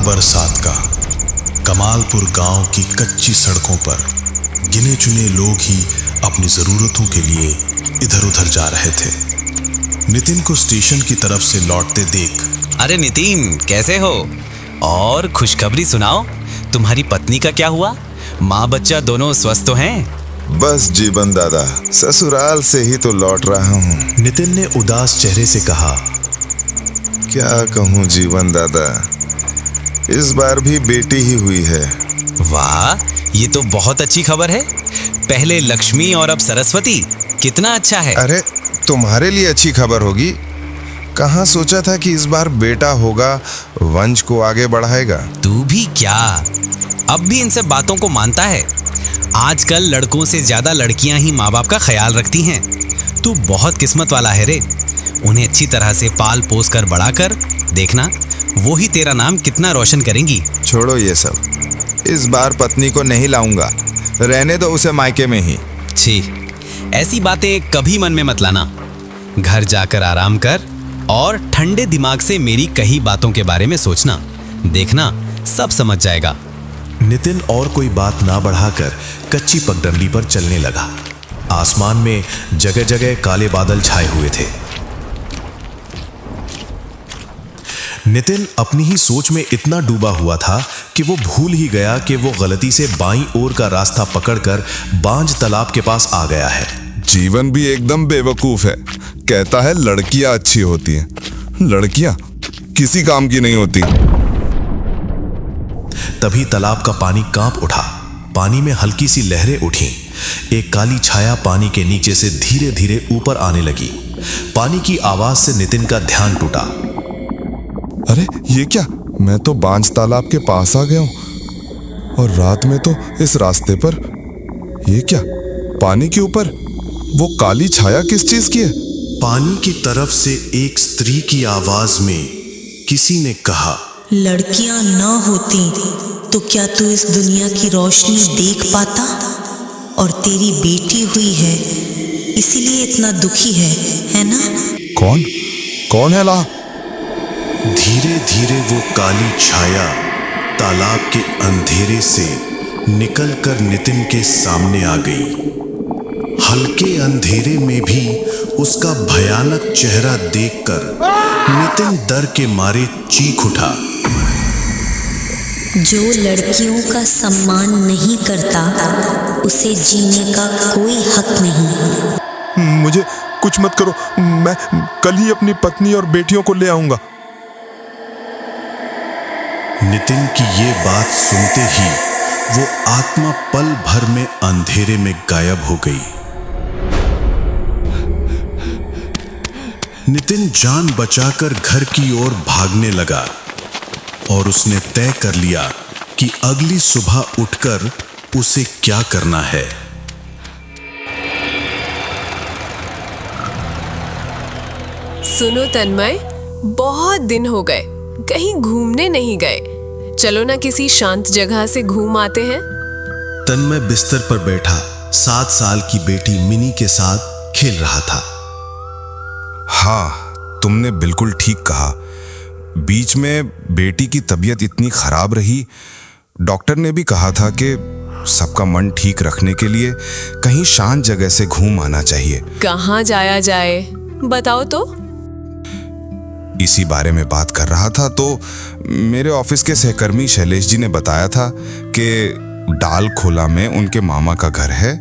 बरसात का कमालपुर गांव की कच्ची सड़कों पर गिने चुने लोग ही अपनी जरूरतों के लिए इधर उधर जा रहे थे। नितिन को स्टेशन की तरफ से लौटते देख, अरे नितिन, कैसे हो? और खुशखबरी सुनाओ, तुम्हारी पत्नी का क्या हुआ? माँ बच्चा दोनों स्वस्थ तो हैं? बस जीवन दादा, ससुराल से ही तो लौट रहा हूँ। नितिन ने उदास चेहरे से कहा, क्या कहूँ जीवन दादा, इस बार भी बेटी ही हुई है। वाह, ये तो बहुत अच्छी खबर है। पहले लक्ष्मी और अब सरस्वती, कितना अच्छा है। अरे तुम्हारे लिए अच्छी खबर होगी। कहाँ सोचा था कि इस बार बेटा होगा, वंश को आगे बढ़ाएगा। तू भी क्या, अब भी इन सब बातों को मानता है? आजकल लड़कों से ज्यादा लड़कियां ही माँ बाप का ख्याल रखती हैं। तू बहुत किस्मत वाला है रे। उन्हें अच्छी तरह से पाल पोस कर बड़ा कर, देखना वो ही तेरा नाम कितना रोशन करेंगी। छोड़ो ये सब, इस बार पत्नी को नहीं लाऊंगा, रहने दो उसे मायके में ही। छी, ऐसी बातें कभी मन में मत लाना। घर जाकर आराम कर और ठंडे दिमाग से मेरी कही बातों के बारे में सोचना, देखना सब समझ जाएगा। नितिन और कोई बात ना बढ़ाकर कच्ची पगडंडी पर चलने लगा। आसमान में जगह जगह काले बादल छाए हुए थे। नितिन अपनी ही सोच में इतना डूबा हुआ था कि वो भूल ही गया कि वो गलती से बाईं ओर का रास्ता पकड़कर बांझ तालाब के पास आ गया है। जीवन भी एकदम बेवकूफ है, कहता है लड़कियां अच्छी होती हैं। लड़कियां किसी काम की नहीं होती। तभी तालाब का पानी कांप उठा। पानी में हल्की सी लहरें उठीं। एक काली छाया पानी के नीचे से धीरे धीरे ऊपर आने लगी। पानी की आवाज से नितिन का ध्यान टूटा। अरे ये क्या, मैं तो बांझ तालाब के पास आ गया हूं और रात में तो इस रास्ते पर। ये क्या, पानी के ऊपर वो काली छाया किस चीज की है? पानी की तरफ से एक स्त्री की आवाज में किसी ने कहा, लड़कियां ना होती तो क्या तू इस दुनिया की रोशनी देख पाता? और तेरी बेटी हुई है इसीलिए इतना दुखी है ना? कौन है ला? धीरे धीरे वो काली छाया तालाब के अंधेरे से निकलकर नितिन के सामने आ गई। हल्के अंधेरे में भी उसका भयानक चेहरा देखकर नितिन डर के मारे चीख उठा। जो लड़कियों का सम्मान नहीं करता उसे जीने का कोई हक नहीं। मुझे कुछ मत करो, मैं कल ही अपनी पत्नी और बेटियों को ले आऊंगा। नितिन की ये बात सुनते ही वो आत्मा पल भर में अंधेरे में गायब हो गई। नितिन जान बचाकर घर की ओर भागने लगा और उसने तय कर लिया कि अगली सुबह उठकर उसे क्या करना है। सुनो तन्मय, बहुत दिन हो गए कहीं घूमने नहीं गए। चलो ना किसी शांत जगह से घूम आते हैं। तन्मय बिस्तर पर बैठा 7 साल की बेटी मिनी के साथ खेल रहा था। हाँ, तुमने बिल्कुल ठीक कहा। बीच में बेटी की तबीयत इतनी खराब रही, डॉक्टर ने भी कहा था कि सबका मन ठीक रखने के लिए कहीं शांत जगह से घूम आना चाहिए। कहाँ जाया जाए बताओ तो। इसी बारे में बात कर रहा था तो मेरे ऑफिस के सहकर्मी शैलेश जी ने बताया था कि डालखोला में उनके मामा का घर है,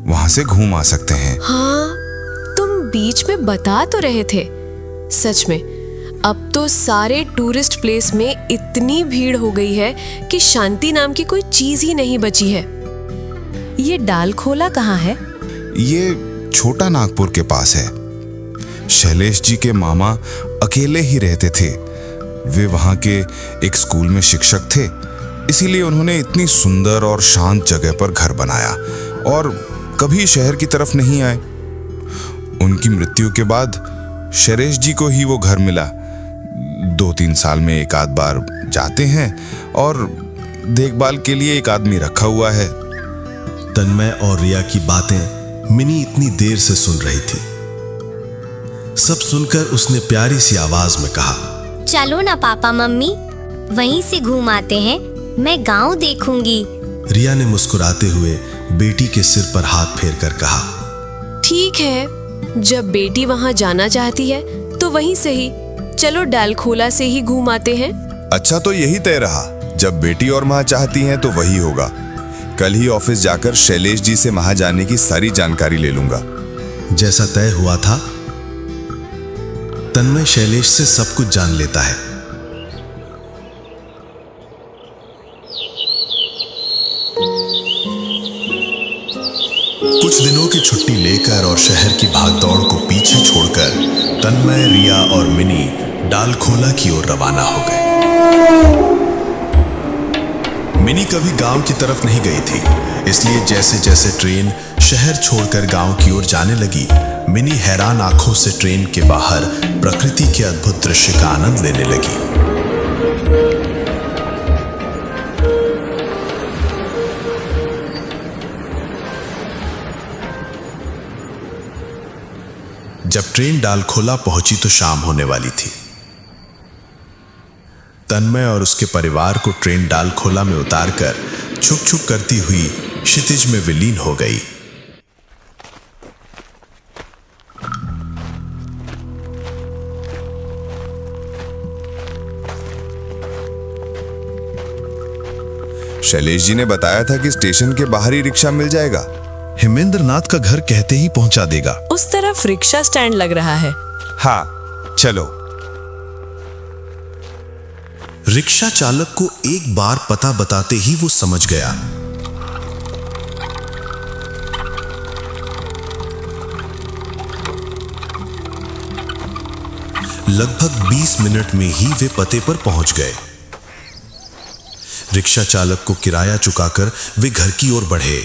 वहां से घूम आ सकते हैं। हाँ, तुम बीच में बता तो रहे थे। सच में अब तो सारे टूरिस्ट प्लेस में इतनी भीड़ हो गई है कि शांति नाम की कोई चीज ही नहीं बची है। ये डालखोला कहाँ है? ये छोटा नागपुर के पास है। शैलेश जी के मामा अकेले ही रहते थे। वे वहां के एक स्कूल में शिक्षक थे, इसीलिए उन्होंने इतनी सुंदर और शांत जगह पर घर बनाया और कभी शहर की तरफ नहीं आए। उनकी मृत्यु के बाद शैलेश जी को ही वो घर मिला। 2-3 साल में एक आध बार जाते हैं और देखभाल के लिए एक आदमी रखा हुआ है। तन्मय और रिया की बातें मिनी इतनी देर से सुन रही थी। सब सुनकर उसने प्यारी सी आवाज में कहा, चलो ना पापा मम्मी, वहीं से घूम आते हैं। मैं गांव देखूंगी। रिया ने मुस्कुराते हुए बेटी के सिर पर हाथ फेर कर कहा। ठीक है, जब बेटी वहाँ जाना चाहती है तो वहीं से ही चलो डालखोला से ही घूम आते हैं। अच्छा, तो यही तय रहा। जब बेटी और माँ चाहती हैं तो वही होगा। कल ही ऑफिस जाकर शैलेश जी से वहां जाने की सारी जानकारी ले लूंगा। जैसा तय हुआ था, तन्मय शैलेश से सब कुछ जान लेता है। कुछ दिनों की छुट्टी लेकर और शहर की भागदौड़ को पीछे छोड़कर तन्मय, रिया और मिनी डालखोला की ओर रवाना हो गए। मिनी कभी गांव की तरफ नहीं गई थी, इसलिए जैसे जैसे ट्रेन शहर छोड़कर गांव की ओर जाने लगी, मिनी हैरान आंखों से ट्रेन के बाहर प्रकृति के अद्भुत दृश्य का आनंद लेने लगी। जब ट्रेन डालखोला पहुंची तो शाम होने वाली थी। तन्मय और उसके परिवार को ट्रेन डालखोला में उतारकर छुक छुक करती हुई क्षितिज में विलीन हो गई। शैलेश जी ने बताया था कि स्टेशन के बाहर ही रिक्शा मिल जाएगा। हेमेंद्र नाथ का घर कहते ही पहुंचा देगा। उस तरफ रिक्शा स्टैंड लग रहा है। हाँ, चलो। रिक्शा चालक को एक बार पता बताते ही वो समझ गया। लगभग 20 मिनट में ही वे पते पर पहुंच गए। रिक्शा चालक को किराया चुकाकर वे घर की ओर बढ़े।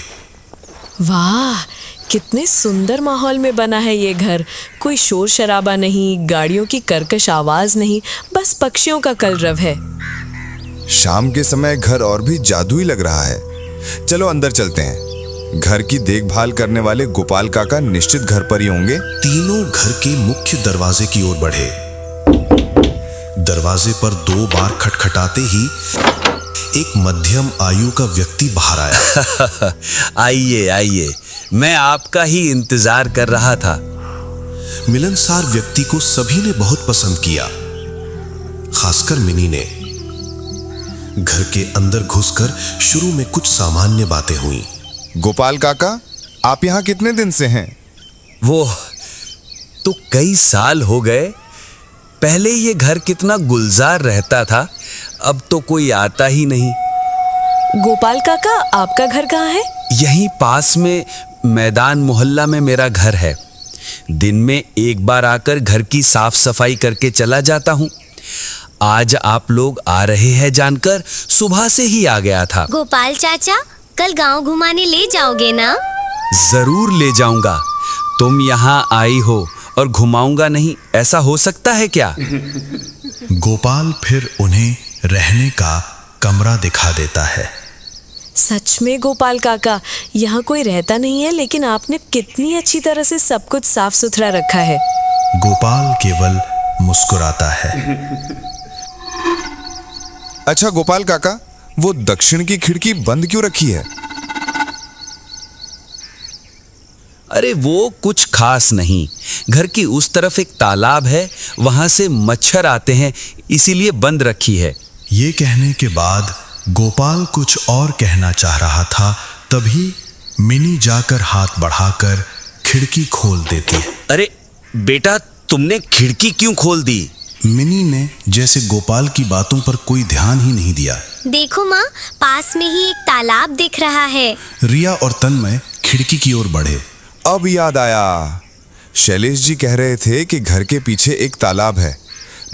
वाह, कितने सुंदर माहौल में बना है ये घर। कोई शोर शराबा नहीं, गाड़ियों की कर्कश आवाज नहीं, बस पक्षियों का कलरव है। शाम के समय घर और भी जादुई लग रहा है। चलो अंदर चलते हैं। घर की देखभाल करने वाले गोपाल काका निश्चित घर पर ही होंगे। तीनों घर के मुख्य दरवाजे की ओर बढ़े। दरवाजे पर 2 बार खटखटाते ही एक मध्यम आयु का व्यक्ति बाहर आया। आइए आइए, मैं आपका ही इंतजार कर रहा था। मिलनसार व्यक्ति को सभी ने बहुत पसंद किया, खासकर मिनी ने। घर के अंदर घुसकर शुरू में कुछ सामान्य बातें हुई। गोपाल काका, आप यहाँ कितने दिन से हैं? वो तो कई साल हो गए। पहले ये घर कितना गुलजार रहता था, अब तो कोई आता ही नहीं। गोपाल काका, आपका घर कहाँ है? यहीं पास में मैदान मोहल्ला में मेरा घर है। दिन में एक बार आकर घर की साफ सफाई करके चला जाता हूँ। आज आप लोग आ रहे हैं जानकर सुबह से ही आ गया था। गोपाल चाचा, कल गांव घुमाने ले जाओगे ना? जरूर ले जाऊंगा। तुम यहाँ आई हो और घुमाऊंगा नहीं, ऐसा हो सकता है क्या? गोपाल फिर उन्हें रहने का कमरा दिखा देता है। सच में गोपाल काका, यहाँ कोई रहता नहीं है, लेकिन आपने कितनी अच्छी तरह से सब कुछ साफ सुथरा रखा है। गोपाल केवल मुस्कुराता है। अच्छा गोपाल काका, वो दक्षिण की खिड़की बंद क्यों रखी है? अरे वो कुछ खास नहीं। घर की उस तरफ एक तालाब है, वहां से मच्छर आते हैं, इसीलिए बंद रखी है। ये कहने के बाद गोपाल कुछ और कहना चाह रहा था, तभी मिनी जाकर हाथ बढ़ाकर खिड़की खोल देती है। अरे बेटा, तुमने खिड़की क्यों खोल दी? मिनी ने जैसे गोपाल की बातों पर कोई ध्यान ही नहीं दिया। देखो माँ, पास में ही एक तालाब दिख रहा है। रिया और तन्मय खिड़की की ओर बढ़े। अब याद आया, शैलेश जी कह रहे थे कि घर के पीछे एक तालाब है,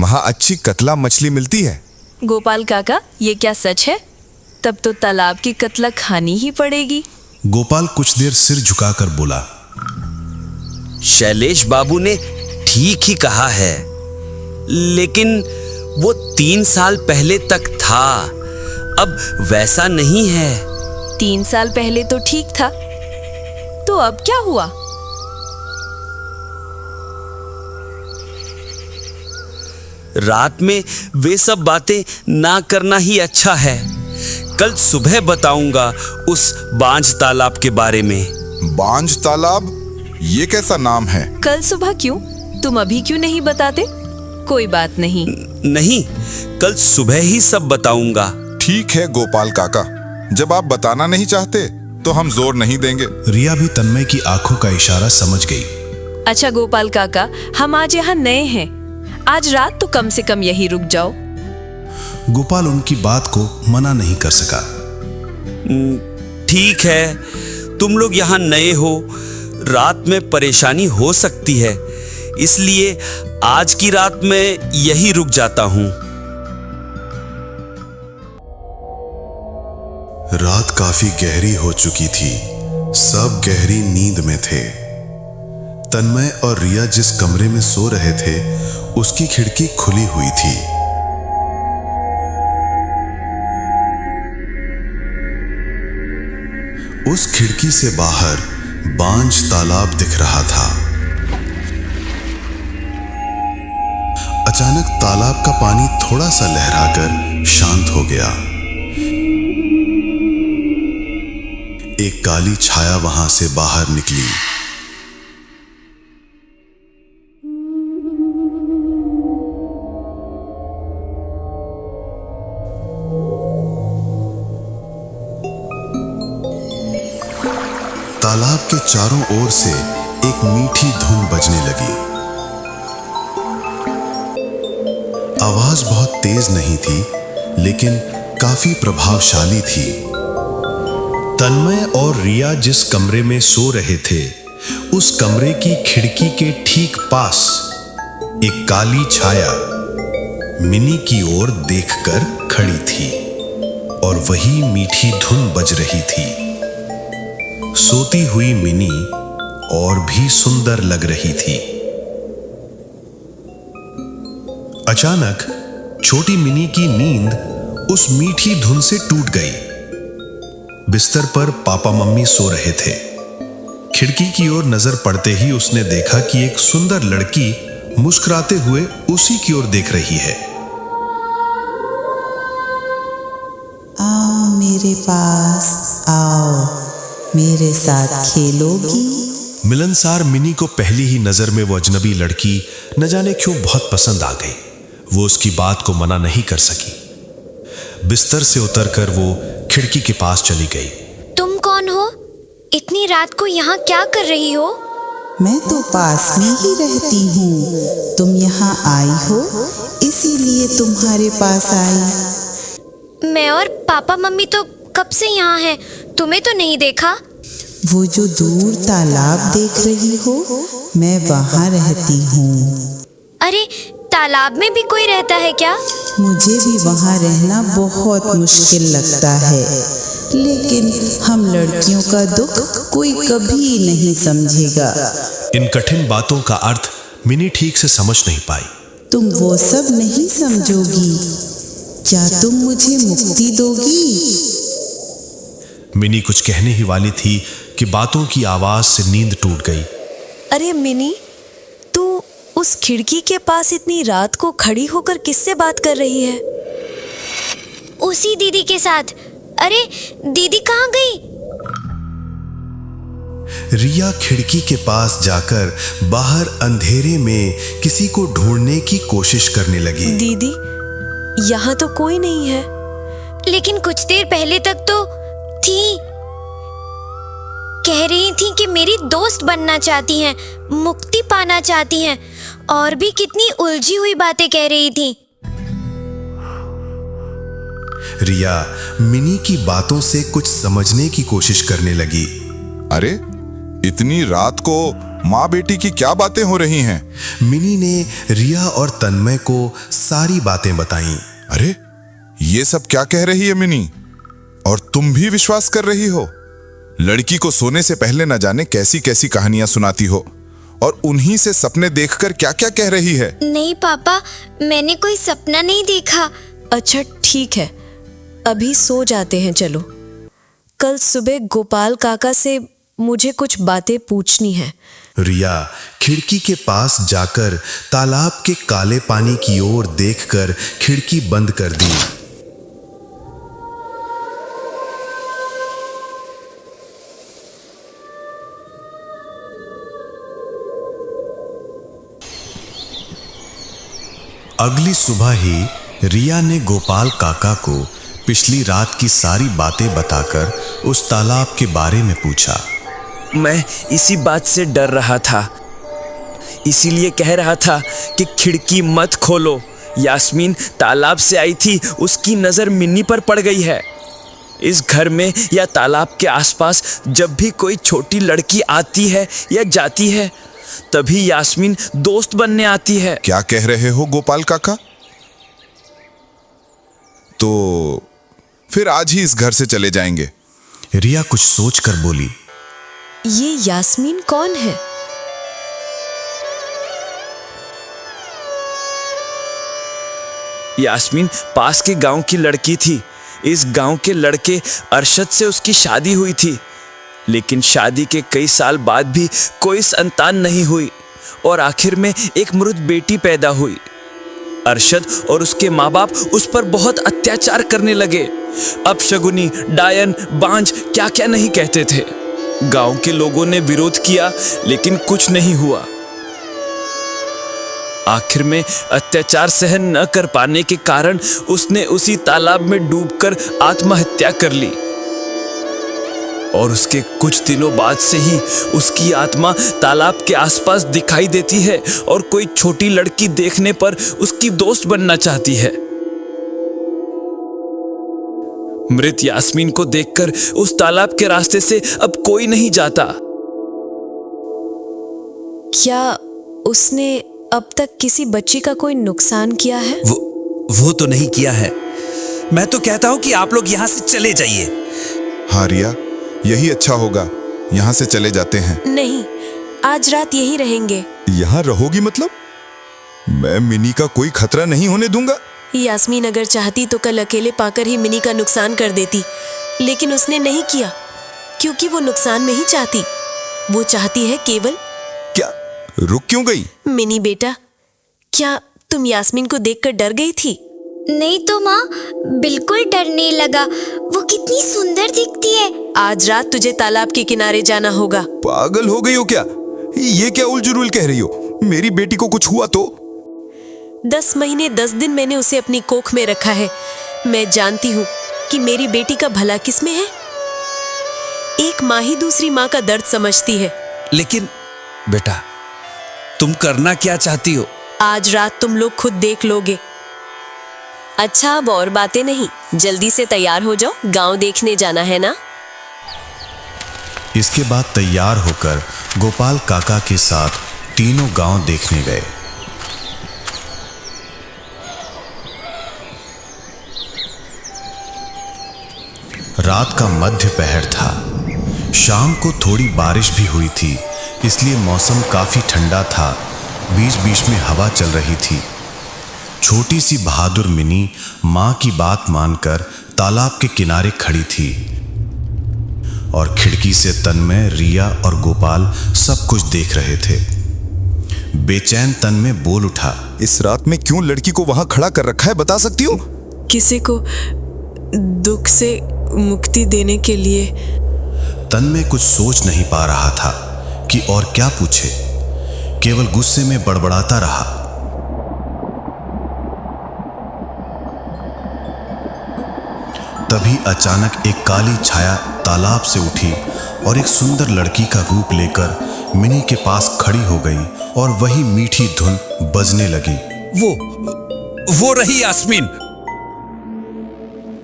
वहां अच्छी कतला मछली मिलती है। गोपाल काका, ये क्या सच है? तब तो तालाब की कतला खानी ही पड़ेगी। गोपाल कुछ देर सिर झुकाकर बोला। शैलेश बाबू ने ठीक ही कहा है, लेकिन वो 3 साल पहले तक था, अब वैसा नहीं है। 3 साल पहले तो ठीक था, तो अब क्या हुआ? रात में वे सब बातें ना करना ही अच्छा है। कल सुबह बताऊंगा उस बांझ तालाब के बारे में। बांझ तालाब, ये कैसा नाम है? कल सुबह क्यों? तुम अभी क्यों नहीं बताते? कोई बात नहीं। नहीं, कल सुबह ही सब बताऊंगा। ठीक है गोपाल काका, जब आप बताना नहीं चाहते तो हम जोर नहीं देंगे। रिया भी तन्मय की आंखों का इशारा समझ गई। अच्छा गोपाल काका, हम आज यहाँ नए हैं, आज रात तो कम से कम यही रुक जाओ। गोपाल उनकी बात को मना नहीं कर सका। ठीक है, तुम लोग यहाँ नए हो, रात में परेशानी हो सकती है, इसलिए आज की रात में यही रुक जाता हूँ। रात काफी गहरी हो चुकी थी, सब गहरी नींद में थे। तन्मय और रिया जिस कमरे में सो रहे थे उसकी खिड़की खुली हुई थी। उस खिड़की से बाहर बांझ तालाब दिख रहा था। अचानक तालाब का पानी थोड़ा सा लहराकर शांत हो गया। एक काली छाया वहां से बाहर निकली। तालाब के चारों ओर से एक मीठी धुन बजने लगी। आवाज बहुत तेज नहीं थी, लेकिन काफी प्रभावशाली थी। तन्मय और रिया जिस कमरे में सो रहे थे उस कमरे की खिड़की के ठीक पास एक काली छाया मिनी की ओर देखकर खड़ी थी और वही मीठी धुन बज रही थी। सोती हुई मिनी और भी सुंदर लग रही थी। अचानक छोटी मिनी की नींद उस मीठी धुन से टूट गई। बिस्तर पर पापा मम्मी सो रहे थे। खिड़की की ओर नजर पड़ते ही उसने देखा कि एक सुंदर लड़की मुस्कुराते हुए उसी की ओर देख रही है। आओ मेरे पास, आओ मेरे साथ खेलोगी। मिलनसार मिनी को पहली ही नजर में वो अजनबी लड़की न जाने क्यों बहुत पसंद आ गई। वो उसकी बात को मना नहीं कर सकी। बिस्तर से उतरकर वो खिड़की के पास चली गई। तुम कौन हो? इतनी रात को यहाँ क्या कर रही हो? मैं तो पास में ही रहती हूँ, तुम यहाँ आई हो इसीलिए तुम्हारे पास आई। मैं और पापा मम्मी तो कब से यहाँ हैं, तुम्हें तो नहीं देखा। वो जो दूर तालाब देख रही हो, मैं वहाँ रहती हूँ। अरे तालाब में भी कोई रहता है क्या? मुझे भी वहाँ रहना बहुत मुश्किल लगता है, लेकिन हम लड़कियों का दुख कोई कभी नहीं समझेगा। इन कठिन बातों का अर्थ मिनी ठीक से समझ नहीं पाई। तुम वो सब नहीं समझोगी, क्या तुम मुझे मुक्ति दोगी? मिनी कुछ कहने ही वाली थी कि बातों की आवाज से नींद टूट गई। अरे मिनी, तू उस खिड़की के पास इतनी रात को खड़ी होकर किससे बात कर रही है? उसी दीदी के साथ। अरे दीदी कहाँ गई? रिया खिड़की के पास जाकर बाहर अंधेरे में किसी को ढूंढने की कोशिश करने लगी। दीदी, यहाँ तो कोई नहीं है। लेकिन कुछ देर पहले तक तो थी। कह रही थी कि मेरी दोस्त बनना चाहती हैं, मुक्ति पाना चाहती हैं, और भी कितनी उलझी हुई बातें कह रही थी। रिया मिनी की बातों से कुछ समझने की कोशिश करने लगी। अरे इतनी रात को माँ बेटी की क्या बातें हो रही हैं? मिनी ने रिया और तन्मय को सारी बातें बताईं। अरे ये सब क्या कह रही है मिनी? और तुम भी विश्वास कर रही हो? लड़की को सोने से पहले न जाने कैसी कैसी कहानियां सुनाती हो, और उन्हीं से सपने देखकर क्या क्या कह रही है। नहीं पापा, मैंने कोई सपना नहीं देखा। अच्छा ठीक है, अभी सो जाते हैं, चलो। कल सुबह गोपाल काका से मुझे कुछ बातें पूछनी है। रिया खिड़की के पास जाकर तालाब के काले पानी की ओर देखकर खिड़की बंद कर दी। अगली सुबह ही रिया ने गोपाल काका को पिछली रात की सारी बातें बताकर उस तालाब के बारे में पूछा। मैं इसी बात से डर रहा था, इसीलिए कह रहा था कि खिड़की मत खोलो। यास्मीन तालाब से आई थी, उसकी नज़र मिन्नी पर पड़ गई है। इस घर में या तालाब के आसपास जब भी कोई छोटी लड़की आती है या जाती है, तभी यास्मीन दोस्त बनने आती है। क्या कह रहे हो गोपाल काका? तो फिर आज ही इस घर से चले जाएंगे। रिया कुछ सोचकर बोली। ये यास्मीन कौन है? यास्मीन पास के गांव की लड़की थी। इस गांव के लड़के अरशद से उसकी शादी हुई थी, लेकिन शादी के कई साल बाद भी कोई संतान नहीं हुई और आखिर में एक मृत बेटी पैदा हुई। अरशद और उसके माँ बाप उस पर बहुत अत्याचार करने लगे। अपशगुनी, डायन, बांझ क्या क्या नहीं कहते थे। गांव के लोगों ने विरोध किया, लेकिन कुछ नहीं हुआ। आखिर में अत्याचार सहन न कर पाने के कारण उसने उसी तालाब में डूबकर आत्महत्या कर ली और उसके कुछ दिनों बाद से ही उसकी आत्मा तालाब के आसपास दिखाई देती है और कोई छोटी लड़की देखने पर उसकी दोस्त बनना चाहती है। मृत यास्मीन को देखकर उस तालाब के रास्ते से अब कोई नहीं जाता। क्या उसने अब तक किसी बच्ची का कोई नुकसान किया है? वो तो नहीं किया है। मैं तो कहता हूं कि आप लोग यहां से चले जाइए। हाँ रिया, यही अच्छा होगा, यहाँ से चले जाते हैं। नहीं, आज रात यही रहेंगे। यहाँ रहोगी मतलब? मैं मिनी का कोई खतरा नहीं होने दूंगा। यास्मीन अगर चाहती तो कल अकेले पाकर ही मिनी का नुकसान कर देती, लेकिन उसने नहीं किया क्योंकि वो नुकसान नहीं चाहती। वो चाहती है केवल। क्या रुक क्यों गई? मिनी बेटा, क्या तुम यास्मीन को देखकर डर गई थी? नहीं तो माँ, बिल्कुल डर नहीं लगा। वो कितनी सुंदर दिखती है। आज रात तुझे तालाब के किनारे जाना होगा। पागल हो गई हो क्या? ये क्या उलझुल कह रही हो? मेरी बेटी को कुछ हुआ तो? 10 महीने 10 दिन मैंने उसे अपनी कोख में रखा है। मैं जानती हूँ कि मेरी बेटी का भला किसमें है। एक माँ ही दूसरी माँ का दर्द समझती है। लेकिन बेटा, तुम करना क्या चाहती हो? आज रात तुम लोग खुद देख लोगे। अच्छा, अब और बातें नहीं, जल्दी से तैयार हो जाओ, गांव देखने जाना है ना। इसके बाद तैयार होकर गोपाल काका के साथ तीनों गांव देखने गए। रात का मध्य पहर था। शाम को थोड़ी बारिश भी हुई थी, इसलिए मौसम काफी ठंडा था। बीच बीच में हवा चल रही थी। छोटी सी बहादुर मिनी माँ की बात मानकर तालाब के किनारे खड़ी थी और खिड़की से तन्मय, रिया और गोपाल सब कुछ देख रहे थे। बेचैन तन्मय बोल उठा। इस रात में क्यों लड़की को वहां खड़ा कर रखा है, बता सकती हो? किसी को दुख से मुक्ति देने के लिए। तन्मय कुछ सोच नहीं पा रहा था कि और क्या पूछे, केवल गुस्से में बड़बड़ाता रहा। तभी अचानक एक काली छाया तालाब से उठी और एक सुंदर लड़की का रूप लेकर मिनी के पास खड़ी हो गई और वही मीठी धुन बजने लगी। वो रही यास्मीन।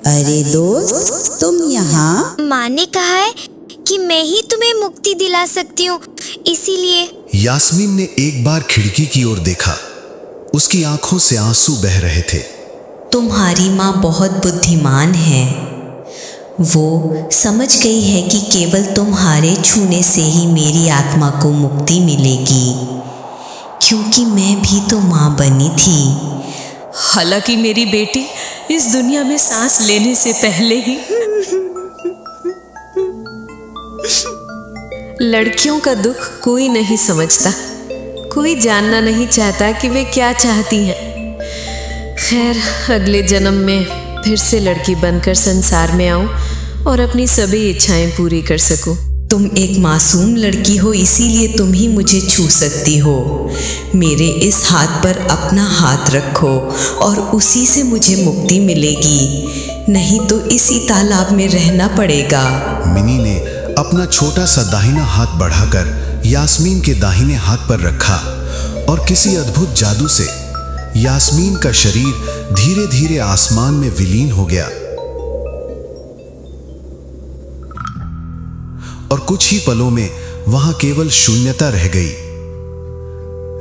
अरे दोस्त, तुम यहाँ? माँ ने कहा है कि मैं ही तुम्हें मुक्ति दिला सकती हूँ, इसीलिए। यास्मीन ने एक बार खिड़की की ओर देखा। उसकी आंखों से आंसू बह रहे थे। तुम्हारी माँ बहुत बुद्धिमान है। वो समझ गई है कि केवल तुम्हारे छूने से ही मेरी आत्मा को मुक्ति मिलेगी, क्योंकि मैं भी तो माँ बनी थी। हालांकि मेरी बेटी इस दुनिया में सांस लेने से पहले ही। लड़कियों का दुख कोई नहीं समझता, कोई जानना नहीं चाहता कि वे क्या चाहती हैं। खैर, अगले जन्म में फिर से लड़की बनकर संसार में आऊं और अपनी सभी इच्छाएं पूरी कर सकूं। तुम एक मासूम लड़की हो, इसीलिए तुम ही मुझे छू सकती हो। मेरे इस हाथ पर अपना हाथ रखो और उसी से मुझे मुक्ति मिलेगी, नहीं तो इसी तालाब में रहना पड़ेगा। मिनी ने अपना छोटा सा दाहिना हाथ बढ़ाकर यास्मीन के दाहिने हाथ पर रखा और किसी अद्भुत जादू से यास्मीन का शरीर धीरे धीरे आसमान में विलीन हो गया और कुछ ही पलों में वहां केवल शून्यता रह गई।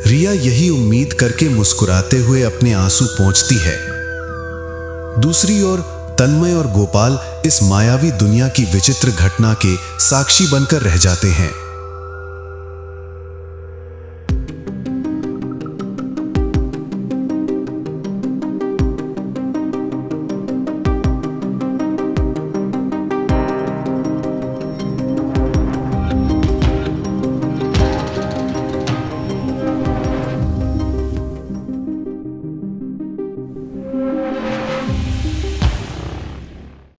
रिया यही उम्मीद करके मुस्कुराते हुए अपने आंसू पोंछती है। दूसरी ओर तन्मय और गोपाल इस मायावी दुनिया की विचित्र घटना के साक्षी बनकर रह जाते हैं।